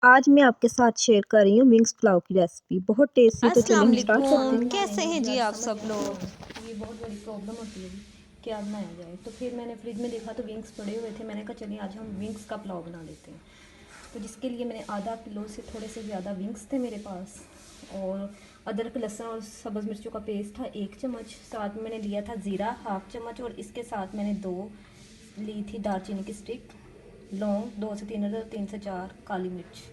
आज मैं आपके साथ शेयर कर रही हूँ विंग्स पुलाव की रेसिपी। बहुत टेस्टी। तो चलिए अस्सलाम हम स्टार्ट करते वालेकुम, हैं। कैसे हैं जी आप सब लोग। ये बहुत बड़ी प्रॉब्लम होती है क्या बनाया जाए। तो फिर मैंने फ्रिज में देखा तो विंग्स पड़े हुए थे। मैंने कहा चलिए आज हम विंग्स का पुलाव बना लेते हैं। तो जिसके लिए मैंने आधा किलो से थोड़े से ज़्यादा विंग्स थे मेरे पास, और अदरक लहसुन और सब्ज़ मिर्चों का पेस्ट था 1 चम्मच। साथ में मैंने लिया था ज़ीरा 1/2 चम्मच, और इसके साथ मैंने 2 ली थी दालचीनी की स्टिक, लौंग 2 से 3 अदरक, 3 से 4 काली मिर्च,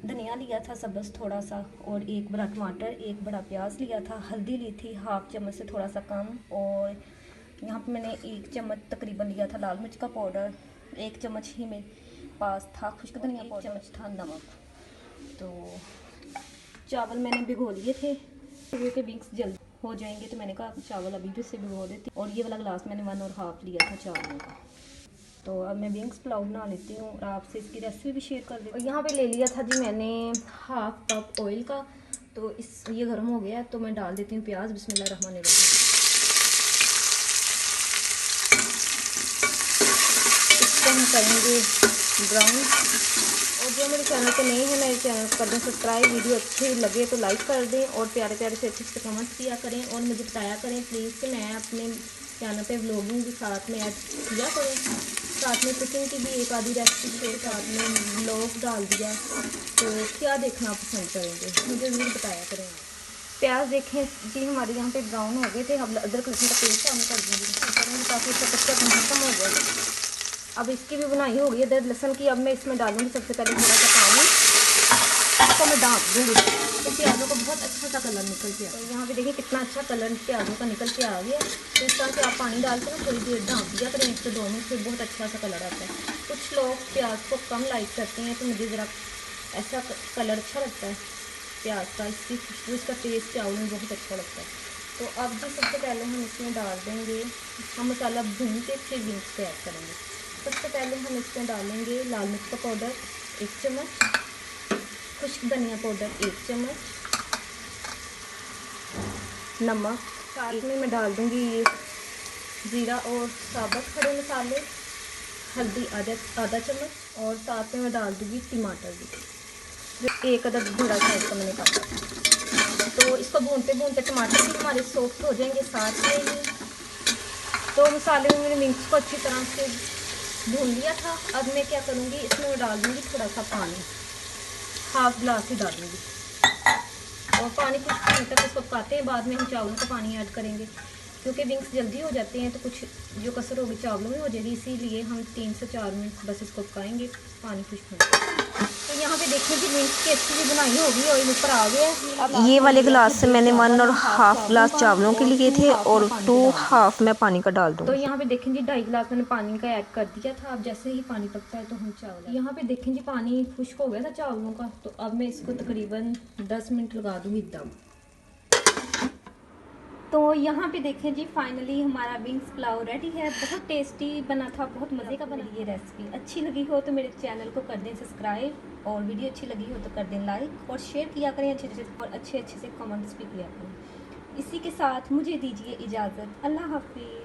धनिया लिया था सब्ज़ थोड़ा सा, और 1 बड़ा टमाटर, 1 बड़ा प्याज लिया था। हल्दी ली थी 1/2 चम्मच से थोड़ा सा कम, और यहाँ पे मैंने 1 चम्मच तकरीबन लिया था लाल मिर्च का पाउडर, 1 चम्मच ही मेरे पास था खुश्क धनिया पाउडर, 1 चम्मच था नमक। तो चावल मैंने भिगो लिए थे क्योंकि विंग्स जल्दी हो जाएंगे, तो मैंने कहा चावल अभी भी से भिगो देती। और ये वाला ग्लास मैंने 1 और हाफ लिया था चावलों का। तो अब मैं विंग्स पुलाव बना लेती हूँ और आपसे इसकी रेसिपी भी शेयर कर देती हूँ। यहाँ पे ले लिया था जी मैंने 1/2 कप ऑयल का। तो ये गर्म हो गया तो मैं डाल देती हूँ प्याज। बिस्मिल्लाहिर्रहमानिर्रहीम। इसको हम करेंगे ब्राउन। और जो मेरे चैनल पे नए हैं, मेरे चैनल को कर दें सब्सक्राइब। वीडियो अच्छी लगे तो लाइक कर दें, और प्यारे प्यारे से अच्छे से कमेंट्स किया करें, और मुझे बताया करें प्लीज़ कि मैं अपने चैनल पे व्लॉगिंग भी साथ में ऐड किया करें। साथ में कुकिंग की भी एक आधी रेसिपी के साथ में व्लॉग डाल दिया। तो क्या देखना पसंद करेंगे मुझे ज़रूर बताया करें। प्याज देखें जी हमारे यहाँ पे ब्राउन हो गए थे। अब अदरक लहसुन का पेस्ट हम कर देंगे ताकि इसका कच्चा खत्म हो जाए। अब इसकी भी बुनाई हो गई है अदरक लहसुन की। अब मैं इसमें डालूंगी सबसे पहले थोड़ा सा पानी, इसको मैं डाल दूँगी तो प्याज़ों का बहुत अच्छा सा कलर निकल के आ। तो यहाँ पे देखिए कितना अच्छा कलर प्याज़ों का निकल के आ गया। तो इस तरह से आप पानी डाल के ना थोड़ी देर ढाँप दिया करें 1 से 2 मिनट, फिर बहुत अच्छा सा कलर आता है। कुछ लोग प्याज को कम लाइक करते हैं, तो मुझे ज़रा ऐसा कलर अच्छा लगता है प्याज का। इसकी खुशबू, इसका टेस्ट चावल में बहुत अच्छा लगता है। तो अब जो सबसे पहले हम इसमें डाल देंगे, हम मसाला भून के फिर विंग्स को ऐड करेंगे। सबसे पहले हम इसमें डालेंगे लाल मिर्च का पाउडर 1 चम्मच, खुश्क धनिया पाउडर 1 चम्मच, नमक, साथ में मैं डाल दूँगी ये ज़ीरा और साबुत खड़े मसाले, हल्दी आधा चम्मच, और साथ में मैं डाल दूँगी टमाटर भी, जो 1 अदद बड़ा साइज का मैंने काटा। तो इसको भूनते भूनते टमाटर भी हमारे सॉफ्ट हो जाएंगे साथ में ही। तो मसाले में मैंने विंग्स को अच्छी तरह से भून लिया था। अब मैं क्या करूँगी, इसमें मैं डाल दूँगी थोड़ा सा पानी, 1/2 गिलास ही डालूँगी, और पानी कुछ होने तक इसको पकाते हैं। बाद में हम चावलों का पानी ऐड करेंगे, क्योंकि विंग्स जल्दी हो जाते हैं तो कुछ जो कसर होगी चावलों में हो जाएगी, इसीलिए हम 3 से 4 मिनट बस इसको पकाएंगे पानी खुश्क होने। तो यहाँ पे देखिए कि विंग्स की अच्छी भी बुनाई होगी, ऑयल ऊपर आ गया है। अब ये वाले ग्लास से मैंने 1 और हाफ ग्लास चावलों के लिए थे और 2 हाफ मैं पानी का डाल तो दूँगी। यहाँ पे देखें जी 2.5 गिलास मैंने पानी का ऐड कर दिया था। अब जैसे ही पानी पकता है तो हम चावल, यहाँ पे देखें जी पानी खुश्क हो गया था चावलों का। तो अब मैं इसको तकरीबन 10 मिनट लगा दूँगी दम। तो यहाँ पे देखें जी फाइनली हमारा विंग्स पुलाव रेडी है। बहुत टेस्टी बना था, बहुत मज़े का बना। ये रेसिपी अच्छी लगी हो तो मेरे चैनल को कर दें सब्सक्राइब, और वीडियो अच्छी लगी हो तो कर दें लाइक, और शेयर किया करें अच्छे अच्छे से कमेंट्स भी किया करें। इसी के साथ मुझे दीजिए इजाज़त। अल्लाह हाफिज़।